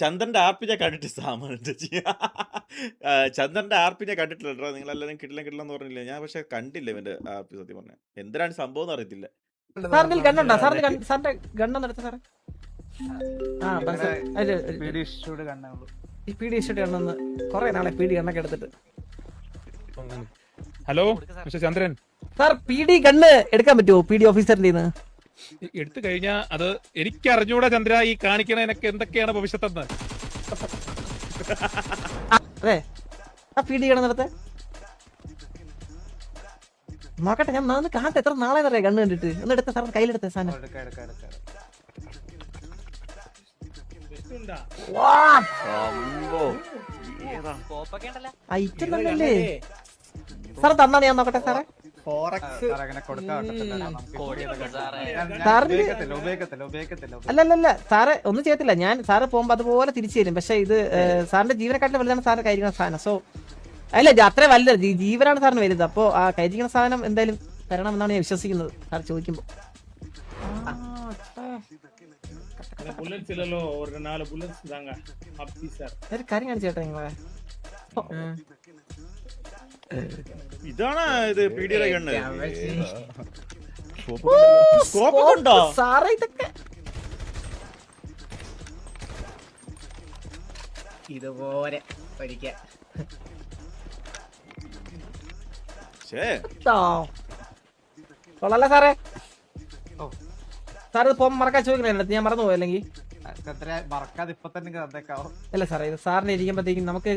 ചന്ദ്രന്റെ ആർപ്പിനെ കണ്ടിട്ട് സാമാന്യ ചന്ദ്രന്റെ ആർപ്പിനെ കണ്ടിട്ടില്ലട്ടോ. നിങ്ങളെല്ലാരും കിട്ടില്ലെന്ന് പറഞ്ഞില്ലേ? ഞാൻ പക്ഷെ കണ്ടില്ല ഇവന്റെ ആർപ്പി സത്യം പറഞ്ഞ. എന്തിനാണ് സംഭവം അറിയത്തില്ല. സാറിന് ഗണ്ണുണ്ടോ? സാറിന്റെ ഗണ്ണൊന്നും എടുത്ത സാറേ. പീഡി ഇഷ്ടം ഗണ്ണൊന്ന് കൊറേ നാളെ പീഡി ഗണ്ണൊക്കെ എടുത്തിട്ട്. ഹലോ മിസ്റ്റർ ചന്ദ്രൻ, സാർ പീഡി ഗണ്ണ് എടുക്കാൻ പറ്റുമോ? പീഡി ഓഫീസറിന്റെ എടുത്തു കഴിഞ്ഞാ അത് എനിക്ക് അറിഞ്ഞൂടാ ചന്ദ്ര. ഈ കാണിക്കണതിനൊക്കെ എന്തൊക്കെയാണ് ഭവിഷ്യത്തെന്ന്. അതെ, ആ പീഡി ഗണ്ണ് എടുത്തേ നോക്കട്ടെ. ഞാൻ നാന്ന് കാണട്ടെ. എത്ര നാളെ പറയാ ഗണ്ണ് കണ്ടിട്ട്. ഒന്ന് എടുത്ത സാർ കയ്യിലെടുത്ത സാധനം. ഐറ്റം തന്നല്ലേ സാർ? തന്നാ ഞാൻ നോക്കട്ടെ സാറേ. അല്ലല്ല സാറ് ഒന്നും ചെയ്യത്തില്ല. ഞാൻ സാറ് പോകുമ്പോ അതുപോലെ തിരിച്ചു തരും. പക്ഷെ ഇത് സാറിന്റെ ജീവനെക്കാട്ടിലും വലുതാണ് സാറിന് കൈരിക്കുന്ന സാധനം. സോ അല്ല, അത്ര വലുത് ജീവനാണ് സാറിന് വലുത്. അപ്പൊ ആ കൈരിക്കുന്ന സാധനം എന്തായാലും തരണം എന്നാണ് ഞാൻ വിശ്വസിക്കുന്നത് സാർ ചോദിക്കുമ്പോ. ഒരു കാര്യം കാണിച്ചേട്ടാ നിങ്ങളെ. ഇതാണ് ഇത് പീഡിയുടെ കണ്ണ്. സാറേ ഇതൊക്കെ ഇതുപോലെ ഒരിക്കൽ കൊള്ളാല്ല സാറേ. സാർ ഇത് പോകുമ്പോ മറക്കാൻ ചോദിക്കണേ, ഞാൻ മറന്നു പോയി. അല്ലെങ്കിൽ അല്ല സാറേ, ഇത് സാറിന് ഇരിക്കുമ്പോഴത്തേക്കും നമുക്ക്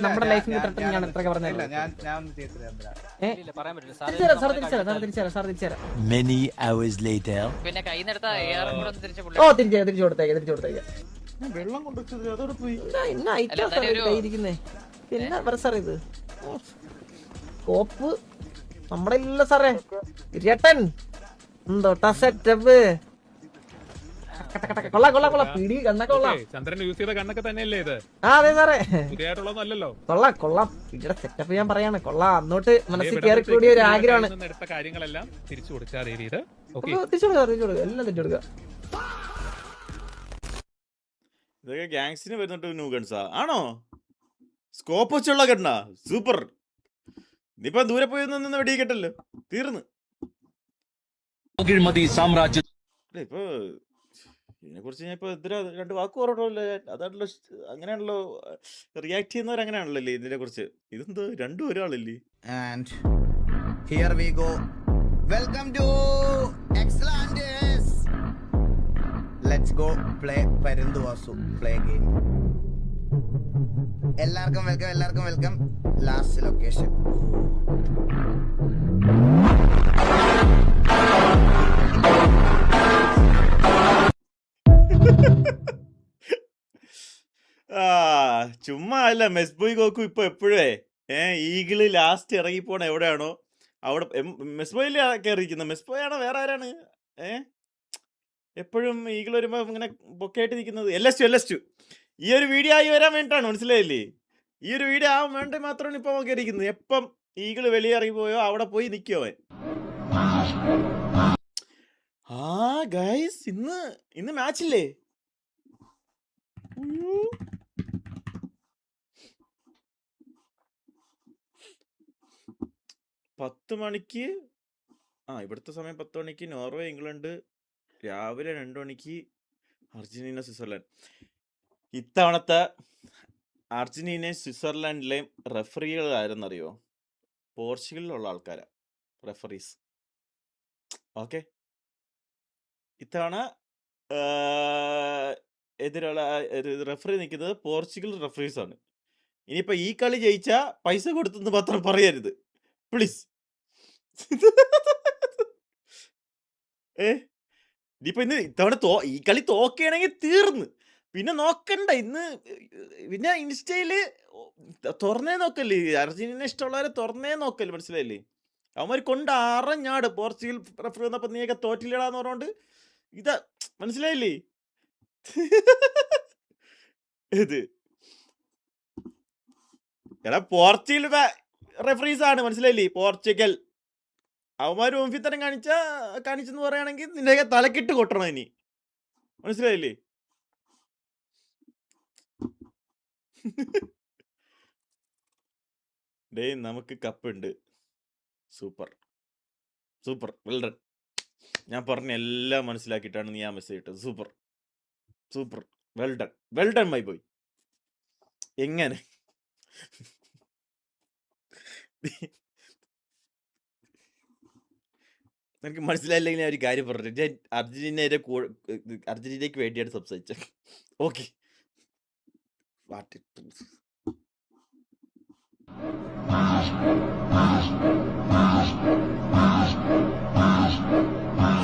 നമ്മുടെ ലൈഫിൽ ഞാൻ എത്രയൊക്കെ പറഞ്ഞില്ല. ഓ തിരിച്ചു കൊടുത്തേക്ക്. വെള്ളം കൊണ്ടുവച്ചത് അതോടെ പോയി. പിന്നെ പറ സാറേ, ഇത് കോപ്പ് നമ്മുടെ ഇല്ല സാറേ. രട്ടൻ എന്തോട്ടാ സെറ്റപ്പ്. കൊള്ളാം പീടി കണ്ണൊക്കെ കൊള്ളാം. ചന്ദ്രൻ യൂസ് ചെയ്ത കണ്ണൊക്കെ തന്നെയല്ലേ ഇത്? അതെ സാറേ, പുതിയതായിട്ടുള്ളതല്ലോ. കൊള്ളാം പീടിയുടെ സെറ്റപ്പ് ഞാൻ പറയാണ്. കൊള്ളാം. അന്നോട്ട് മനസ്സിൽ കയറി കൂടിയ ഒരു ആഗ്രഹമാണ്. എടുത്ത കാര്യങ്ങളെല്ലാം തിരിച്ചു കൊടുക്കുക. എല്ലാം തിരിച്ചു കൊടുക്കുക. ഇതൊക്കെ ഗാങ്സിന് വരുന്നുണ്ട്. ന്യൂ ഗൺസാ ആണോ? സ്കോപ്പ് വെച്ചുള്ള ഗണ്ണാ? സൂപ്പർ. ഇനിയിപ്പോ ദൂരെ പോയി നിന്ന് വെടിയിക്കട്ടല്ലോ, തീർന്ന്. ഇപ്പൊ ഇതിനെ കുറിച്ച് ഞാൻ ഇപ്പൊ എതിരാ രണ്ട് വാക്ക് പറഞ്ഞല്ലോ. അതാണല്ലോ, അങ്ങനെയാണല്ലോ റിയാക്ട് ചെയ്യുന്നവർ, അങ്ങനെയാണല്ലോ ഇതിനെ കുറിച്ച്. ഇതെന്തോ രണ്ടും ഒരാളല്ലേ. And here we go. Welcome to Excellence. Let's go play Parinduvasu play game. എല്ലാവർക്കും വെൽക്കം. Last location. ചുമ്മാ അല്ല, മെസ്ബോയ് ഗോക്കു ഇപ്പൊ എപ്പോഴേ ഈഗിള് ലാസ്റ്റ് ഇറങ്ങിപ്പോണ എവിടെയാണോ അവിടെ മെസ്ബോയില് കയറിയിരിക്കുന്നത്. മെസ്ബോയ് ആണോ വേറെ ആരാണ്? എപ്പോഴും ഈഗിൾ വരുമ്പോ ഇങ്ങനെ ബൊക്കെയായിട്ട് നിൽക്കുന്നത് LS2. ഈ ഒരു വീഡിയോ ആയി വരാൻ വേണ്ടിയിട്ടാണ്, മനസ്സിലായില്ലേ? ഈ ഒരു വീഡിയോ ആവാൻ വേണ്ടി മാത്രമാണ് ഇപ്പൊ കയറിയിരിക്കുന്നത്. എപ്പം ഈഗിള് വെളിയിറങ്ങി പോയോ അവിടെ പോയി നിൽക്കോ അവൻ. ഗൈസ്, ഇന്ന് മാച്ചില്ലേ? 10 മണിക്ക് ഇവിടുത്തെ സമയം 10 മണിക്ക് നോർവേ ഇംഗ്ലണ്ട്, രാവിലെ 2 മണിക്ക് അർജന്റീന സ്വിറ്റ്സർലാൻഡ്. ഇത്തവണത്തെ അർജന്റീനയും സ്വിറ്റ്സർലാൻഡിലെയും റെഫറികൾ ആരെന്നറിയോ? പോർച്ചുഗലിലുള്ള ആൾക്കാരാ റെഫറീസ്. ഓക്കെ, ഇത്തവണ എതിരുള്ള റെഫറി നിൽക്കുന്നത് പോർച്ചുഗൽ റെഫറീസ് ആണ്. ഇനിയിപ്പോ ഈ കളി ജയിച്ചാ പൈസ കൊടുത്തെന്ന് മാത്രം പറയരുത് പ്ലീസ്. ഇനിയിപ്പോ ഇത്തവണ ഈ കളി തോക്കുകയാണെങ്കിൽ തീർന്ന്, പിന്നെ നോക്കണ്ട. പിന്നെ ഇൻസ്റ്റയില് തുറന്നേ നോക്കല്ലേ, അർജന്റീന ഇഷ്ടമുള്ളവരെ തുറന്നേ നോക്കല്ലേ, മനസ്സിലായില്ലേ? അവന്മാർ കൊണ്ട് അറിഞ്ഞാട് പോർച്ചുഗൽ റെഫറി വന്നപ്പോ നീയൊക്കെ തോറ്റില്ലടാന്ന് പറഞ്ഞോണ്ട് ഇതാ, മനസ്സിലായില്ലേ? ഇത് എടാ പോർച്ചുഗൽ റെഫറീസ് ആണ്, മനസ്സിലായില്ലേ? പോർച്ചുഗൽ അവന്മാര് ഓഫിത്തരം കാണിച്ചെന്ന് പറയുകയാണെങ്കിൽ നിന്റെ തലക്കിട്ട് കൊട്ടണം ഇനി, മനസ്സിലായില്ലേ? ഡേ നമുക്ക് കപ്പുണ്ട്. Super super well done. ഞാൻ പറഞ്ഞ എല്ലാം മനസ്സിലാക്കിയിട്ടാണ് നീ ആ മെസ്സേജ് ഇട്ടത്. Super super well done my boy. എങ്ങനെ നിനക്ക് മനസ്സിലായില്ലെങ്കിൽ ഞാൻ ഒരു കാര്യം പറഞ്ഞു. ഞാൻ അർജന്റീനയ്ക്ക് വേണ്ടിയാണ് സംസാരിച്ചത്. Okay what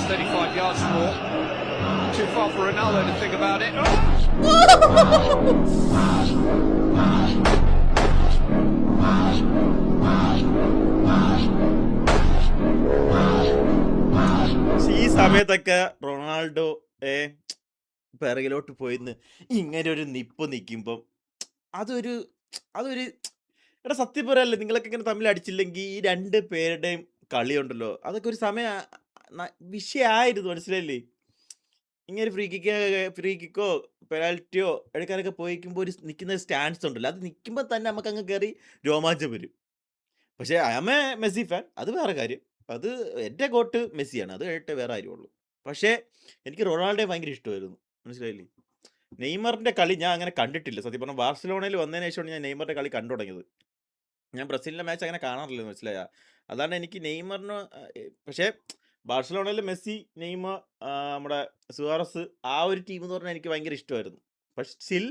35 yards more. Too far for Ronaldo to think about it. ഈ സമയത്തൊക്കെ റൊണാൾഡോ പിറകിലോട്ട് പോയിന്ന് ഇങ്ങനെ ഒരു നിപ്പ് നിൽക്കുമ്പം അതൊരു അതൊരു എടാ സത്യം പറയല്ലേ, നിങ്ങളൊക്കെ ഇങ്ങനെ തമ്മിൽ അടിച്ചില്ലെങ്കിൽ ഈ രണ്ട് പേരുടെയും കളിയുണ്ടല്ലോ അതൊക്കെ ഒരു സമയം വിഷയമായിരുന്നു. മനസ്സിലായില്ലേ? ഇങ്ങനെ ഫ്രീ കിക്കോ പെനാൽറ്റിയോ എടുക്കാനൊക്കെ പോയിക്കുമ്പോൾ ഒരു നിൽക്കുന്ന സ്റ്റാൻസ് ഉണ്ടല്ലോ, അത് നിൽക്കുമ്പോൾ തന്നെ നമുക്ക് അങ്ങ് കയറി രോമാഞ്ചം വരും. പക്ഷേ I am a Messi fan, അത് വേറെ കാര്യം. അത് എൻ്റെ ഗോട്ട് മെസ്സിയാണ്, അത് കഴിഞ്ഞിട്ട് വേറെ കാര്യമുള്ളൂ. പക്ഷേ എനിക്ക് റൊണാൾഡോയെ ഭയങ്കര ഇഷ്ടമായിരുന്നു. മനസ്സിലായില്ലേ? നെയ്മറിൻ്റെ കളി ഞാൻ അങ്ങനെ കണ്ടിട്ടില്ല സത്യം പറഞ്ഞാൽ. ബാർസലോണയിൽ വന്നതിന് ശേഷമാണ് ഞാൻ നെയ്മറിൻ്റെ കളി കണ്ടു തുടങ്ങിയത്. ഞാൻ ബ്രസീലിൻ്റെ മാച്ച് അങ്ങനെ കാണാറില്ല, മനസ്സിലായ? അതാണ് എനിക്ക് നെയ്മറിന്. പക്ഷേ ബാർസലോണയിൽ മെസ്സി, നെയ്മർ, നമ്മുടെ സുവാറസ്, ആ ഒരു ടീം എന്ന് പറഞ്ഞാൽ എനിക്ക് ഭയങ്കര ഇഷ്ടമായിരുന്നു. പക്ഷെ സ്റ്റിൽ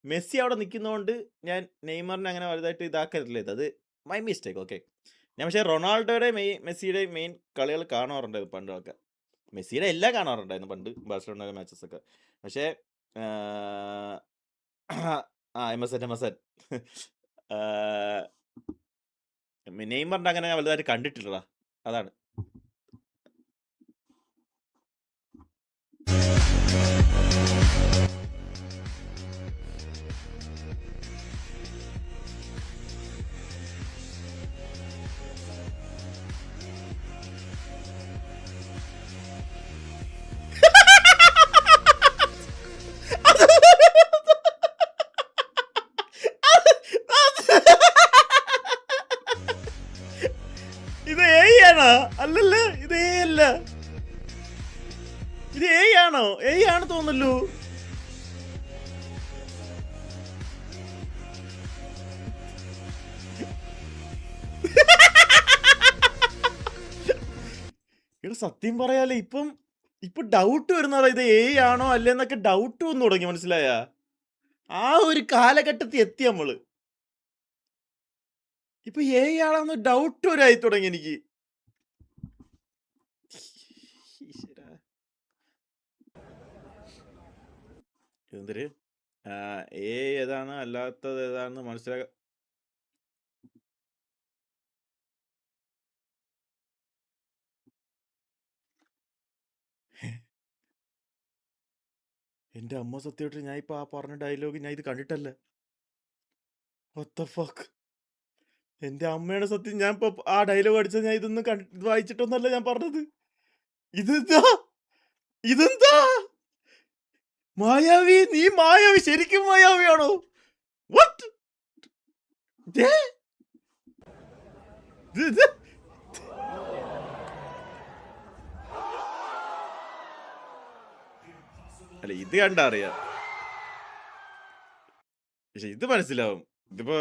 മെസ്സി അവിടെ നിൽക്കുന്നതുകൊണ്ട് ഞാൻ നെയ്മറിനെ അങ്ങനെ വലുതായിട്ട് ഇതാക്കരുതില്ല. അത് മൈ മിസ്റ്റേക്ക്. ഓക്കെ, ഞാൻ പക്ഷേ റൊണാൾഡോയുടെ മെസ്സിയുടെയും മെയിൻ കളികൾ കാണാറുണ്ടായിരുന്നു പണ്ടൊക്കെ. മെസ്സിയുടെ എല്ലാം കാണാറുണ്ടായിരുന്നു പണ്ട് ബാഴ്സലോണയുടെ മാച്ചസ് ഒക്കെ. പക്ഷേ എമസൻ നെയ്മറിന്റെ അങ്ങനെ വലുതായിട്ട് കണ്ടിട്ടില്ലടാ, അതാണ്. ഇത് എ ആണോ? അല്ലല്ല, ഇത് എ അല്ല, ഇത് എ ആണോ? എ ആണ് തോന്നല്ലോ. ഇവിടെ സത്യം പറയാലേ, ഇപ്പൊ ഡൗട്ട് വരുന്നതാ ഇത് എ ആണോ അല്ലെന്നൊക്കെ ഡൗട്ട് വന്നു തുടങ്ങി. മനസ്സിലായ? ആ ഒരു കാലഘട്ടത്തിൽ എത്തി നമ്മള്. ഇപ്പൊ എ ആണെന്ന് ഡൗട്ട് വരായി തുടങ്ങി എനിക്ക്. എന്തൊരു എ ഏതാണ് അല്ലാത്തത് ഏതാണെന്ന് മനസ്സിലാക്ക. എന്റെ അമ്മ സത്യമായിട്ട് ഞാൻ ഇപ്പൊ ആ പറഞ്ഞ ഡയലോഗ് ഞാൻ ഇത് കണ്ടിട്ടല്ല. What the fuck? എന്റെ അമ്മയുടെ സത്യം, ഞാൻ ഇപ്പൊ ആ ഡയലോഗ് അടിച്ചത് ഞാൻ ഇതൊന്നും ഇത് വായിച്ചിട്ടൊന്നല്ല ഞാൻ പറഞ്ഞത്. ഇതെന്താ മായാവി? നീ മായാവി? ശരിക്കും മായാവിയാണോ? വാട്ട്? അല്ല, ഇത് കണ്ടാ അറിയാം, പക്ഷെ ഇത് മനസ്സിലാവും. ഇതിപ്പോ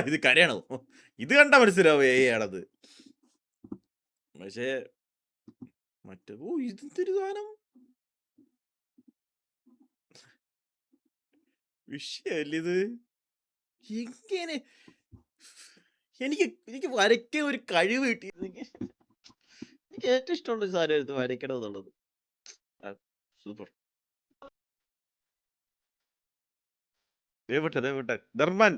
ഇത് കരയണോ? ഇത് കണ്ടാ മനസ്സിലാവും ഏ ആണത്. പക്ഷേ മറ്റേ ഇതൊരു സാധനം വിഷയല്ലേ ഇത്? എങ്ങനെ എനിക്ക് വരയ്ക്കാൻ ഒരു കഴിവ് കിട്ടിയിരുന്നെങ്കിൽ. എനിക്ക് ഏറ്റവും ഇഷ്ടമുള്ള ഒരു സാധനമായിരുന്നു വരയ്ക്കണം എന്നുള്ളത്. സൂപ്പർ. ദേവട്ടെ ധർമ്മൻ.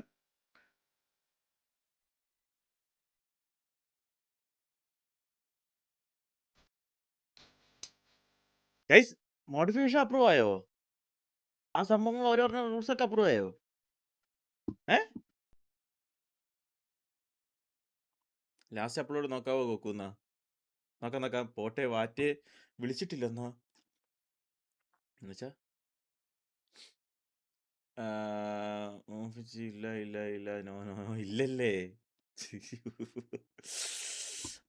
ഗൈസ്, മോഡിഫിക്കേഷൻ അപ്രൂവ് ആയോ? ആ സംഭവങ്ങൾ ഓരോരോ റൂൾസ് ഒക്കെ അപ്രൂവ് ആയോ? ലാസ്റ്റ് അപ്ലോഡ് നോക്കാവോ നോക്കുന്ന? നോക്കാം. പോട്ടെ, വാറ്റ് വിളിച്ചിട്ടില്ലെന്നാ എന്നുവെച്ചാ ഇല്ല ഇല്ല ഇല്ല നോ നോ ഇല്ലല്ലേ.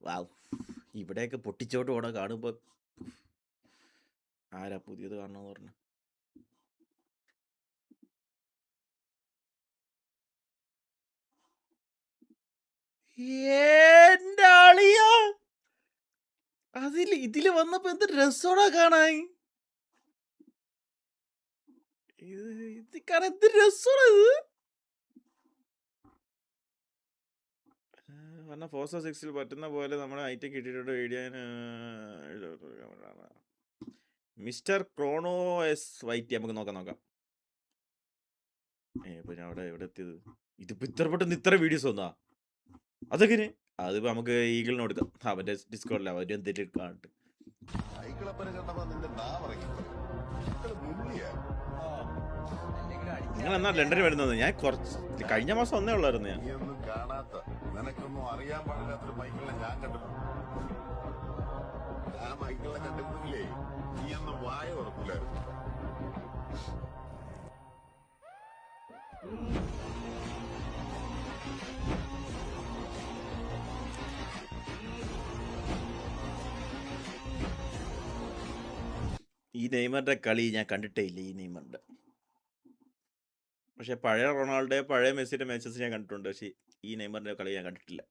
വാവ്, ഇവിടെയൊക്കെ പൊട്ടിച്ചോട്ട് പോണ കാണുമ്പോ ആരാ പുതിയത് കാണണമെന്ന് പറഞ്ഞു. എന്റെ അളിയാ, ഇതില് വന്നപ്പോ എന്ത് രസോടാ കാണാൻ. ഇത് കാണാൻ എന്ത് രസോടാ ഇത്. പറഞ്ഞ ഫോസോ 6 പറ്റുന്ന പോലെ നമ്മുടെ ഐറ്റം കിട്ടിയിട്ടുണ്ട്. Video mister Chrono S white നമുക്ക് നോക്കാം. ഇപ്പൊ ഞാൻ എവിടെ എത്തിയത്? ഇതിപ്പോ ഇത്ര പെട്ടെന്ന് ഇത്ര വീഡിയോസ് വന്നാ അതൊക്കെ അതിപ്പോ നമുക്ക് ഈഗിളിന് കൊടുക്കാം. അവന്റെ ഡിസ്കോഡിൽ അവര് എന്തെങ്കിലും കാണട്ടെ. നിങ്ങൾ എന്നാ ലണ്ടനിൽ വരുന്നത്? ഞാൻ കുറച്ച് കഴിഞ്ഞ മാസം ഒന്നേ ഉള്ളായിരുന്നു. ഞാൻ നിനക്കൊന്നും അറിയാൻ പാടില്ലാത്തൊരു മൈക്കിളിനെ ഞാൻ കണ്ടിട്ടുണ്ട്. ആ മൈക്കിളിനെ കണ്ടിരുന്നില്ലേ, നീ ഒന്ന് വായ ഉറപ്പില്ലായിരുന്നു. ഈ നെയ്മറിന്റെ കളി ഞാൻ കണ്ടിട്ടേ ഇല്ല. ഈ നെയ്മറിന്റെ പക്ഷെ പഴയ റൊണാൾഡോ പഴയ മെസ്സിയുടെ മാച്ചസ് ഞാൻ കണ്ടിട്ടുണ്ട്. പക്ഷെ ഈ നെയ്മറിന്റെ കളി ഞാൻ കണ്ടിട്ടില്ല.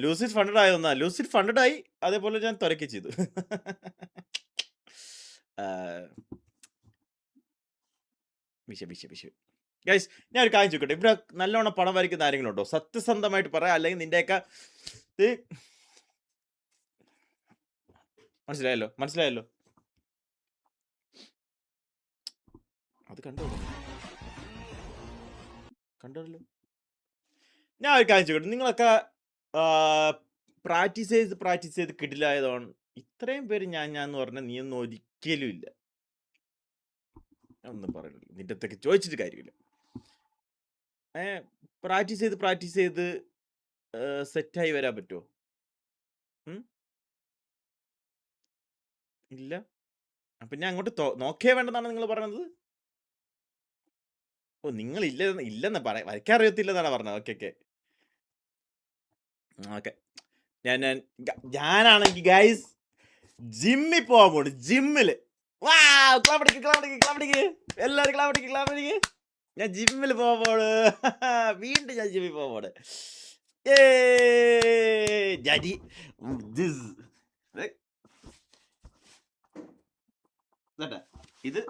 ലൂസിഡ് ഫണ്ടഡ് ആയൊന്നാ. ലൂസിഡ് ഫണ്ടഡ് ആയി, അതേപോലെ ഞാൻ തുരക്കി ചെയ്തു. വിഷ ഗൈസ്, ഞാൻ ഒരു കാര്യം ചോദിക്കട്ടെ. ഇവിടെ നല്ലോണം പണം വരയ്ക്കുന്ന ആരെങ്കിലും ഉണ്ടോ? സത്യസന്ധമായിട്ട് പറയാം. അല്ലെങ്കിൽ നിന്റെയൊക്കെ മനസ്സിലായല്ലോ. അത് കണ്ടല്ലോ. ഞാൻ ഒരു കാര്യം ചോദിക്കട്ടെ. നിങ്ങളൊക്കെ പ്രാക്ടീസ് ചെയ്ത് കിടിലായതാണ്. ഇത്രയും പേര് ഞാൻ എന്ന് പറഞ്ഞാൽ നീ ഒന്നും ഒരിക്കലും ഇല്ല. ഒന്നും പറയുന്നില്ല, നിന്റെ അടുത്തൊക്കെ ചോദിച്ചിട്ട് കാര്യമില്ല. പ്രാക്ടീസ് ചെയ്ത് സെറ്റായി വരാൻ പറ്റുമോ? ഇല്ല. അപ്പൊ ഞാൻ അങ്ങോട്ട് നോക്കേ വേണ്ടെന്നാണ് നിങ്ങൾ പറഞ്ഞത്. ഓ, നിങ്ങൾ ഇല്ലെന്ന് വരയ്ക്കാൻ അറിയത്തില്ലെന്നാണ് പറഞ്ഞത്. ഓക്കെ. ഞാനാണെങ്കിൽ ഗൈസ് ജിമ്മിൽ പോകാൻ പോണു. ജിമ്മില് എല്ലാവരും ക്ലാവടിക്ക്. ഞാൻ ജിമ്മിൽ പോകാൻ പോണ്. വീണ്ടും ഞാൻ ജിമ്മിൽ പോകാൻ പോണ്. ഇത്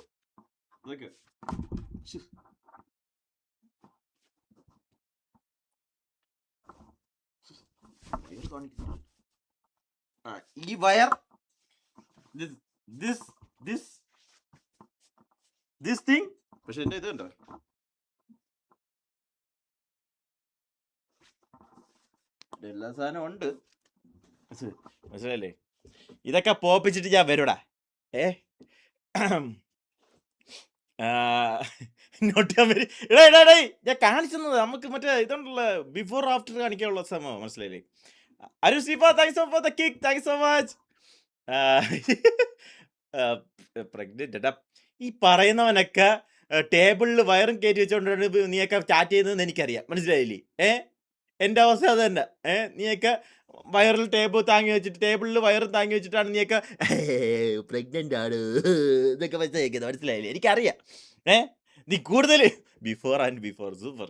ഈ വയർ ദിസ് തിങ്. പക്ഷെ എന്റെ ഇത് കണ്ടോ, എല്ലാ സാധനം ഉണ്ട്. മനസ്സിലല്ലേ? ഇതൊക്കെ പോപ്പിച്ചിട്ട് ഞാൻ വരൂടാ. ഞാൻ കാണിച്ചത് നമുക്ക് മറ്റേ ഇതുണ്ടല്ലോ, ബിഫോർ ആഫ്റ്റർ കാണിക്കാനുള്ള സംഭവം. മനസ്സിലായില്ലേ? പ്രഗ്നന്റ്. ഈ പറയുന്നവനൊക്കെ ടേബിളിൽ വയറും കയറ്റി വെച്ചോണ്ടാണ് നീയൊക്കെ ചാറ്റ് ചെയ്യുന്നതെന്ന് എനിക്കറിയാം. മനസ്സിലായില്ലേ? എൻ്റെ അവസ്ഥ അത് തന്നെ. നീയൊക്കെ വയറിൽ ടേബിളിൽ വയറും താങ്ങി വെച്ചിട്ടാണ് നീയൊക്കെ പ്രഗ്നന്റ് ആണ് ഇതൊക്കെ വെച്ചേക്കുന്നത്. മനസ്സിലായില്ലേ? എനിക്കറിയാം. നീ കൂടുതൽ before and before super.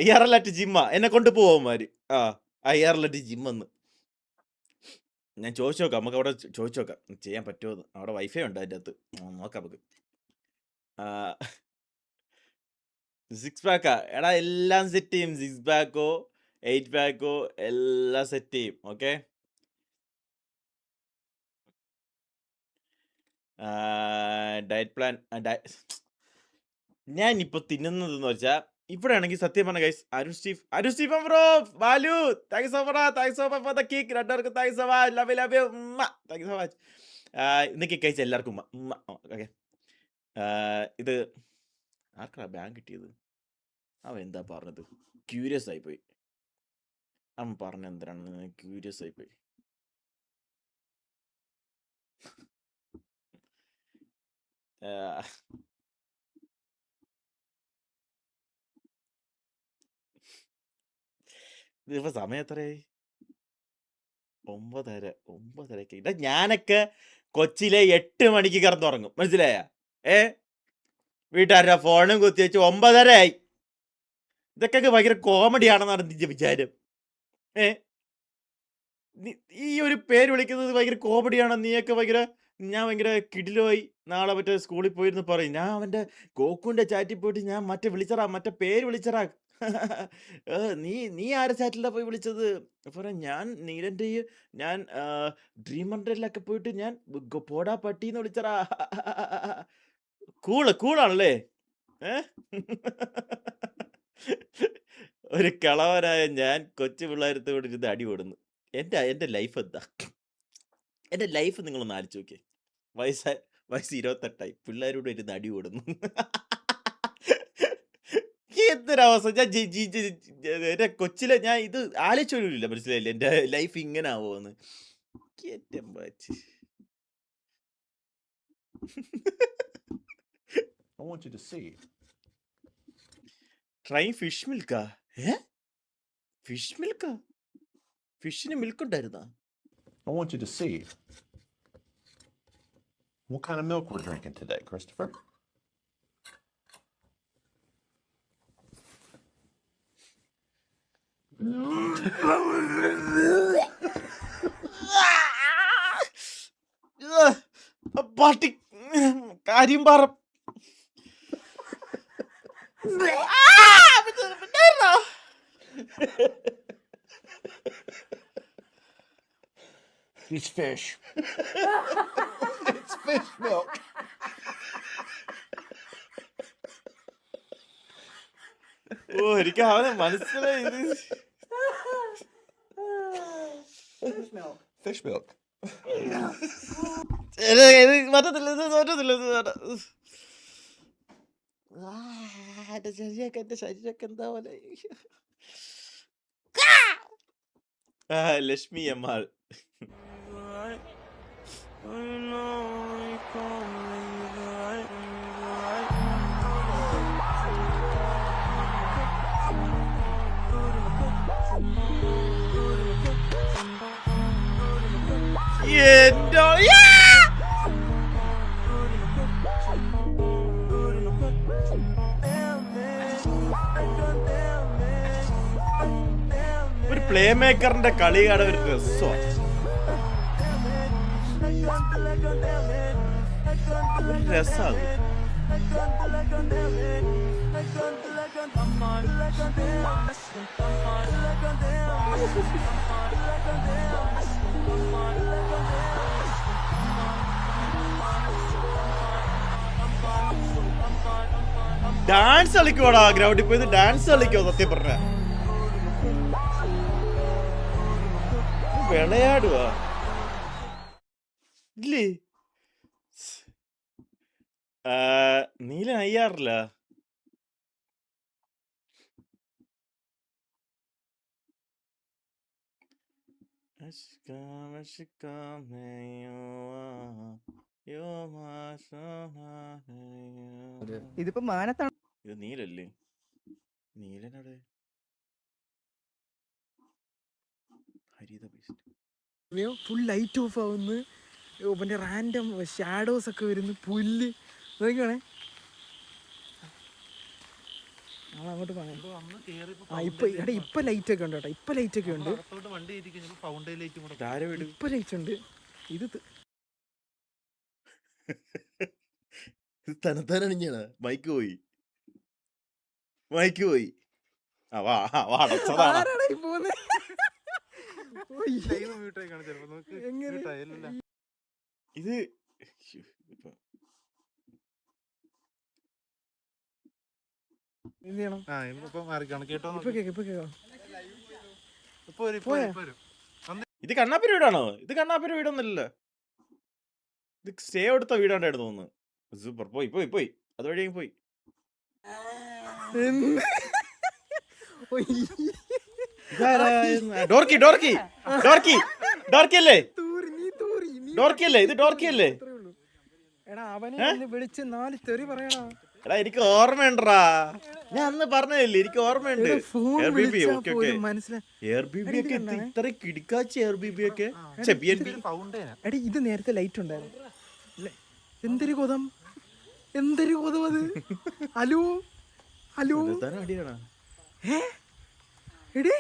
IRL ജിമ്മ എന്നെ കൊണ്ട് പോവന്മാര്. IRL ജിമ്മെന്ന് ഞാൻ ചോദിച്ചു നോക്കാം. നമുക്ക് അവിടെ ചോദിച്ചു നോക്കാം ചെയ്യാൻ പറ്റുമോ. അവിടെ വൈഫൈ ഉണ്ട് അതിൻ്റെ അകത്ത്. നോക്കാം നമുക്ക്. 6 പാക്കാ എടാ, എല്ലാം സെറ്റ് ചെയ്യും. 6 പാക്കോ 8 പാക്കോ എല്ലാം സെറ്റ് ചെയ്യും. ഓക്കെ. ഡയറ്റ് പ്ലാൻ ഞാൻ ഇപ്പൊ തിന്നുന്നതെന്ന് വെച്ചാൽ ഇവിടെ ആണെങ്കിൽ സത്യം പറഞ്ഞ guys, Arun Stephen bro, Balu, thank you so much for the kick. രണ്ടുപേർക്കും thank you so much. Love thank you so much. ഇന്നൊക്കെ കഴിച്ച എല്ലാവർക്കും ഓക്കെ. ഇത് ആർക്കാ ബാങ്ക് കിട്ടിയത്? അവൻ എന്താ പറഞ്ഞത്? ക്യൂരിയസ് ആയിപ്പോയി. അവൻ പറഞ്ഞ എന്തിനാണ്? ക്യൂരിയസ് ആയിപ്പോയി. ഇതിപ്പോ സമയം എത്രയായി? 9:30 ഇതാ. ഞാനൊക്കെ കൊച്ചിയിലെ 8 മണിക്ക് കിടന്നുറങ്ങും, മനസ്സിലായ? വീട്ടുകാരുടെ ഫോണും കുത്തിവെച്ച് 9:30 ആയി. ഇതൊക്കെ ഭയങ്കര കോമഡിയാണെന്നാണ് നിന്റെ വിചാരം? ഈ ഒരു പേര് വിളിക്കുന്നത് ഭയങ്കര കോമഡിയാണോ? നീയൊക്കെ ഞാൻ ഭയങ്കര കിടിലോയി നാളെ മറ്റേ സ്കൂളിൽ പോയിരുന്ന് പറയും, ഞാൻ അവൻ്റെ ഗോക്കുവിൻ്റെ ചാറ്റിൽ പോയിട്ട് ഞാൻ മറ്റേ പേര് വിളിച്ചറാ. നീ ആരെ ചാറ്റിലാ പോയി വിളിച്ചത്? പറയാം, ഞാൻ നീലൻ്റെ ഞാൻ ഡ്രീമറിലൊക്കെ പോയിട്ട് ഞാൻ പോടാ പട്ടീന്ന് വിളിച്ചറാ. കൂളാണല്ലേ? ഒരു കളവനായ ഞാൻ കൊച്ചു പിള്ളേരത്തോട് ഇരുന്ന് അടി ഓടുന്നു. എൻ്റെ ലൈഫ് എന്താ? എൻ്റെ ലൈഫ് നിങ്ങളൊന്ന് ആലോചിച്ച് നോക്കിയേ. വയസ്സ് 28 പിള്ളേരോട് ഇരുന്ന് അടി ഓടുന്നു. എന്തൊരവസ്ഥ! ഞാൻ എൻ്റെ കൊച്ചിലെ ഞാൻ ഇത് ആലോചിച്ചില്ല, മനസ്സിലായില്ല എൻ്റെ ലൈഫ് ഇങ്ങനെ ആവുമെന്ന്. I want you to see. Try fish മിൽക്കാ? ഫിഷ് മിൽക്കാ? ഫിഷിന് മിൽക്ക് ഉണ്ടായിരുന്നാ? I want you to see what kind of milk we're drinking today, Christopher. പാട്ടി കാര്യം പറ. It's fish. It's fish milk. എനിക്ക് അവനെ മനസ്സിലായി. Fish milk. എന്റെ ശരീരമൊക്കെ എന്താ പോലെ. ലക്ഷ്മി അമ്മാൾ. ഒരു പ്ലേ മേക്കറിന്റെ കളി കാണാൻ ഒരു രസമാണ്. രസാണ്. ഡാൻസ് കളിക്കോടാ, ഗ്രൗണ്ടിൽ പോയി ഡാൻസ് കളിക്കോ? സത്യം പറഞ്ഞ വിളയാടുവാ ഇല്ലേ? നീല അയ്യാറില്ല. ഇതിപ്പോ മാനത്താണ്. ഇത് നീലല്ലേ? നീലനോട് ഹരിത ഫുൾ ലൈറ്റ് ഓഫ് ആവുന്നു, പിന്നെ റാൻഡം ഷാഡോസ് ഒക്കെ വരുന്നു, പുല്ല് നോക്കണേ. അങ്ങോട്ട് ഇപ്പൊ ലൈറ്റ് ഒക്കെ ഉണ്ട് കേട്ടോ, ഇപ്പൊ ലൈറ്റ് ഒക്കെ ഉണ്ട്, ഇപ്പൊ ലൈറ്റ് ഉണ്ട്. ഇത് തനത്താനണിഞ്ഞാണ്. മൈക്ക് പോയി. ഇത് ഇത് കണ്ണാപ്പിന്റെ വീടാണോ? ഇത് കണ്ണാപ്പിന്റെ വീടൊന്നുമല്ലല്ലോ. ഇത് സ്റ്റേ എടുത്ത വീടാണ്ടായിരുന്നു തോന്നുന്നു. സൂപ്പർ. പോയി അതുവഴി പോയി. ഡോർക്കി അല്ലേ? ഇത് ഡോർക്കി അല്ലേ? എടാ അവനെ ഒന്ന് വിളിച്ച് 4 തെറി പറയടാ. എടാ എനിക്ക് ഓർമ്മയുണ്ടാ, ഞാൻ അന്ന് പറഞ്ഞതല്ലേ, എനിക്ക് ഓർമ്മയുണ്ട്. ഫോൺ Airbnb, വിളിച്ചാ okay, പോലും okay. മനസ്സിലായി. Airbnb ഒക്കെ ഇത്ര കിടിക്കാച്ച് Airbnb ഒക്കെ. എടി ഇത് നേരത്തെ ലൈറ്റ് ഉണ്ടായിരുന്നു. എന്തൊരു കൊതം, എന്തൊരു കൊതം അത്. ഹലോ ഹലോ അടിയാണ്. എടി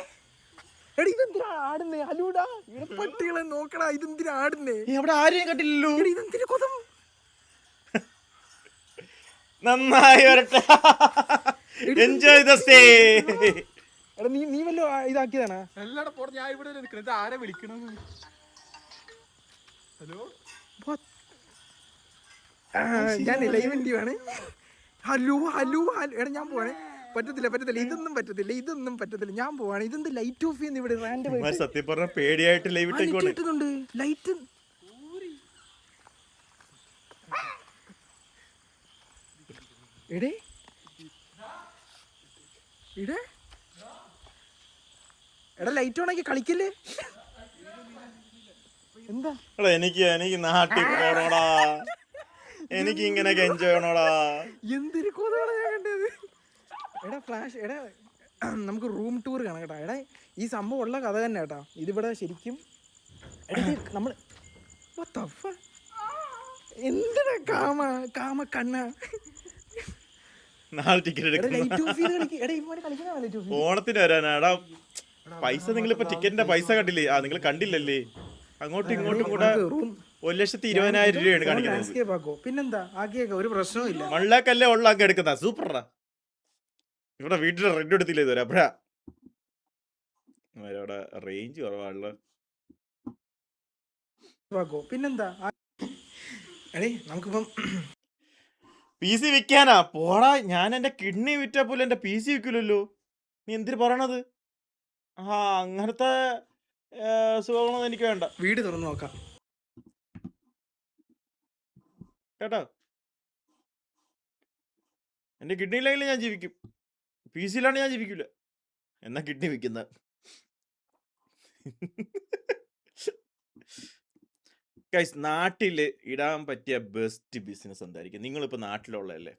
എടി ഇതെന്തിനാ ആടുന്നേ? ഹലൂടാ ഇവിടെ പട്ടികളെ നോക്കടാ, ഇതെന്തിനാ ആടുന്നേ? അവിടെ ആരെയും കണ്ടില്ലല്ലോ. എടി ഇതെന്തിനു കൊതം? നന്നായി വരട്ടെ. Enjoy the stay. എടാ നീ വല്ലോ ഇതാക്കിയതാണാ? എല്ലാടെ പോടെ ഞാൻ ഇവിടെ നിൽക്കണം. ഇത് ആരെ വിളിക്കണം? ഹലോ, ഞാൻ ലൈവൻറ്റിയാണ്. Hello hello hello. എടാ ഞാൻ പോവാണേ. പറ്റത്തില്ല ഇതൊന്നും പറ്റത്തില്ല, ഞാൻ പോവാണ്. ഇതെന്ത് ലൈറ്റ് ഓഫ് ചെയ്യുന്ന ഇവിടെ റാൻഡം സത്യം പറഞ്ഞ പേടിയായിട്ട് ലൈവ് ഇട്ടേക്കുവാണ്. ഇട്ടുന്നുണ്ട് ലൈറ്റ്. എടേ എടാ ലൈറ്റ് ഓണാക്കി കളിക്കല്ലേ. എന്താ എനിക്ക് നാട്ടിൽ പോണോടാ, എനിക്ക് ഇങ്ങനെയൊക്കെ എൻജോയ് ചെയ്യണോടാ. എന്തൊരു കൊതാണ് ഞാൻ കണ്ടത്. എടാ ഫ്ലാഷ്, എടാ നമുക്ക് റൂം ടൂർ കാണാം കേട്ടാ. എടാ ഈ സംഭവം ഉള്ള കഥ തന്നെ കേട്ടാ. ഇതിവിടെ ശരിക്കും നമ്മൾ എന്തിനാ കാമ കണ്ണ നാളെ ടിക്കറ്റ് ഓണത്തിന് വരാനാടാ. പൈസ നിങ്ങളിപ്പോ ടിക്കറ്റിന്റെ പൈസ കണ്ടില്ലേ? നിങ്ങൾ കണ്ടില്ലല്ലേ? അങ്ങോട്ടും ഇങ്ങോട്ടും കൂടെ 1,20,000 രൂപയാണ് കാണിക്കുന്നത്. പിന്നെന്താ ആക്കിയേക്ക, ഒരു പ്രശ്നവും ഇല്ല. മള്ളാക്കല്ലേ ഉള്ളാക്കി എടുക്കുന്ന സൂപ്പറാ. ഇവിടെ വീട്ടില് റെന്റ് എടുത്തില്ല ഇതുവരെ. അപ്പഴാ അവിടെ റേഞ്ച് കുറവാണല്ലോ. പിന്നെന്താ എടേ നമുക്കിപ്പം PC വിൽക്കാനാ? പോടാ, ഞാൻ എന്റെ കിഡ്നി വിറ്റാ പോലും എന്റെ PC വിൽക്കില്ലല്ലോ. നീ എന്തിനു പറയണത്? അങ്ങനത്തെ സുഖങ്ങളൊന്നും എനിക്ക് വേണ്ട. വീട് തുറന്നു നോക്കാം കേട്ടോ. എന്റെ കിഡ്നി ഇല്ലെങ്കിൽ ഞാൻ ജീവിക്കും, PC യിലാണ് ഞാൻ ജീവിക്കില്ല. എന്നാ കിഡ്നി വിൽക്കുന്ന ഗൈസ്, നാട്ടിൽ ഇടാൻ പറ്റിയ ബെസ്റ്റ് ബിസിനസ് എന്തായിരിക്കും? നിങ്ങളിപ്പോൾ നാട്ടിലുള്ളതല്ലേ,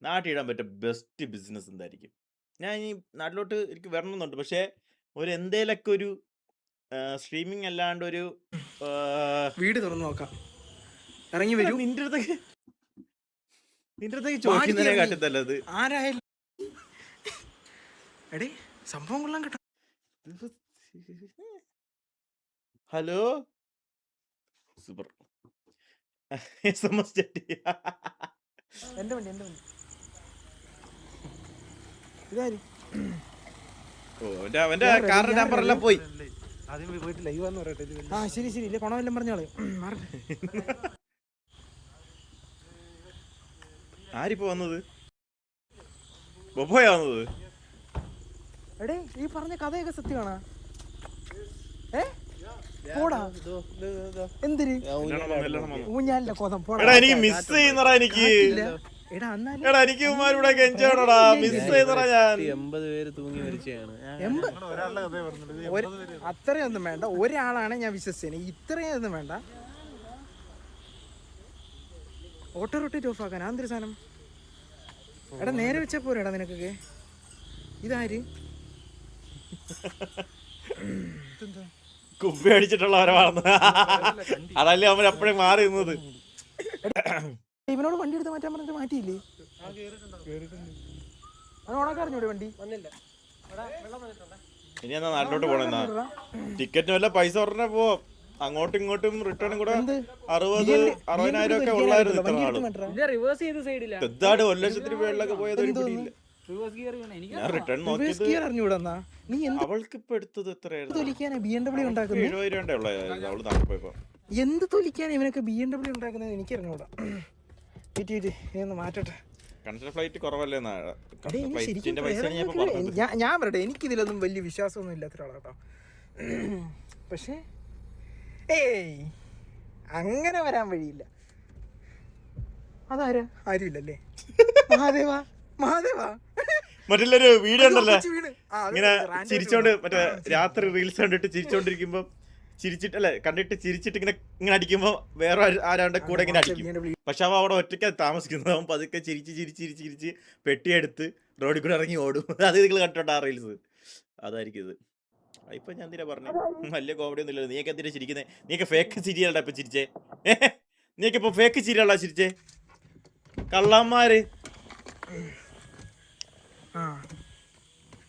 നാട്ടിൽ ഇടാൻ പറ്റിയ ബെസ്റ്റ് ബിസിനസ് എന്തായിരിക്കും? ഞാൻ ഈ നാട്ടിലോട്ട് എനിക്ക് വരണമെന്നുണ്ട്, പക്ഷേ ഒരു എന്തേലൊക്കെ ഒരു സ്ട്രീമിങ് അല്ലാണ്ട് ഒരു വീട് തുറന്നു നോക്കാം. ഇറങ്ങി വരൂ. നിന്റെ അടുത്തേക്ക് ചോദിക്കുന്നതിനെ കാട്ടുന്നല്ലത്. ആരായാലും എടേ സംഭവം കൊള്ളാൻ കേട്ടോ. Hello super. എന്റെ വണ്ടി ഇതാര്? അവന്റെ കാറിന്റെ നമ്പർ എല്ലാം പോയി. ശരി ഇല്ല കൊണമെല്ലാം പറഞ്ഞോളെ. ആരിപ്പോ വന്നത്? ബൊബോയാ വന്നത്? എടേ ഈ പറഞ്ഞ കഥയൊക്കെ സത്യമാണാ? പോടാ എന്തിന് ഊഞ്ഞാലിന്റെ കൊതം പോടാ. എനിക്ക് മിസ് ചെയ്യുന്നടാ. എനിക്ക് ഇവന്മാരുടെ മിസ് ചെയ്യുന്നടാ. ഞാൻ 80 പേര് തൂങ്ങി മരിച്ചാണ്. അത്രയൊന്നും വേണ്ട, ഒരാളാണ് ഞാൻ വിശ്വസിച്ചത്. ഇത്രയൊന്നും വേണ്ട. ഓട്ടോ റൊട്ടേറ്റ് ഓഫ് ആക്കാൻ ആന്തര സാധനം. എടാ നേരെ വെച്ചാ പോരാടാ നിനക്കൊക്കെ. ഇതാര്? കുപ്പി അടിച്ചിട്ടുള്ളവരാണ്. അതല്ലേ അവൻ എപ്പോഴും മാറി നിന്നത്. ഇവനോട് വണ്ടി എടുത്ത് മാറ്റാൻ പറഞ്ഞിട്ട് മാറ്റിയില്ലേ? ഓണാക്കാൻ അറിഞ്ഞൂടെ വണ്ടി? ഇനി എന്നാ നാട്ടിലോട്ട് പോണെന്നാ? ടിക്കറ്റിന് വല്ല പൈസ പറഞ്ഞാ പോവാം. അങ്ങോട്ടും ഇങ്ങോട്ടും റിട്ടേണും കൂടെ 60,000 ഒക്കെ ഉള്ളായിരുന്നു ഇത്ര നാളും. എന്താട് 1,00,000 രൂപകളിലൊക്കെ പോയത് ഒരു പിടിയില്ല. ഞാൻ റിട്ടേൺ നോക്കിയത് അവൾക്ക് ഇപ്പൊ എടുത്തത് എത്രയായിരുന്നു? 70,000 ഉള്ളായിരുന്നു അവള് നാട്ടിൽ പോയപ്പോ. എന്ത് തൊലിക്കാണ് ഇവനൊക്കെ BMW ഉണ്ടാക്കുന്നത് എനിക്ക് അറിഞ്ഞൂടാ. മാറ്റട്ടെ. കണക്ഷൻ ഫ്ലൈറ്റ് കുറവല്ലേ? ഞാൻ പറയട്ടെ, എനിക്കിതിലൊന്നും വലിയ വിശ്വാസമൊന്നും ഇല്ലാത്ത ഒരാളാട്ടോ. പക്ഷേ അങ്ങനെ വരാൻ വഴിയില്ല. അതാരാ? ആരുമില്ലല്ലേ? മഹാദേവാ മറ്റുള്ളൊരു വീഡിയോ ഉണ്ടല്ലോ, ഇങ്ങനെ ചിരിച്ചോണ്ട്, മറ്റേ രാത്രി റീൽസ് കണ്ടിട്ട് ചിരിച്ചോണ്ടിരിക്കുമ്പോ ചിരിച്ചിട്ടല്ലേ കണ്ടിട്ട് ചിരിച്ചിട്ട് ഇങ്ങനെ അടിക്കുമ്പോൾ വേറെ ആരാണ്ട് കൂടെ ഇങ്ങനെ അടിക്കും. പക്ഷെ അവൻ അവിടെ ഒറ്റയ്ക്ക് താമസിക്കുന്നത്. അവൻ പതുക്കെ ചിരിച്ച് പെട്ടിയെടുത്ത് റോഡിൽ കൂടെ ഇറങ്ങി ഓടും. അത് നിങ്ങൾ കണ്ടോട്ടാ റീൽസ്. അതായിരിക്കും ഇത്. ഇപ്പൊ ഞാൻ എന്തിനാ പറഞ്ഞു, വലിയ കോമഡി ഒന്നും ഇല്ലല്ലോ. നീയൊക്കെ എന്തിനാ ചിരിക്കുന്നത്? നീയൊക്കെ ഫേക്ക് ചിരിയല്ലടാ ഇപ്പൊ ചിരിച്ചേ. നീയൊക്കെ ഇപ്പൊ ഫേക്ക് ചിരിയല്ല ചിരിച്ചേ, കള്ളന്മാര്.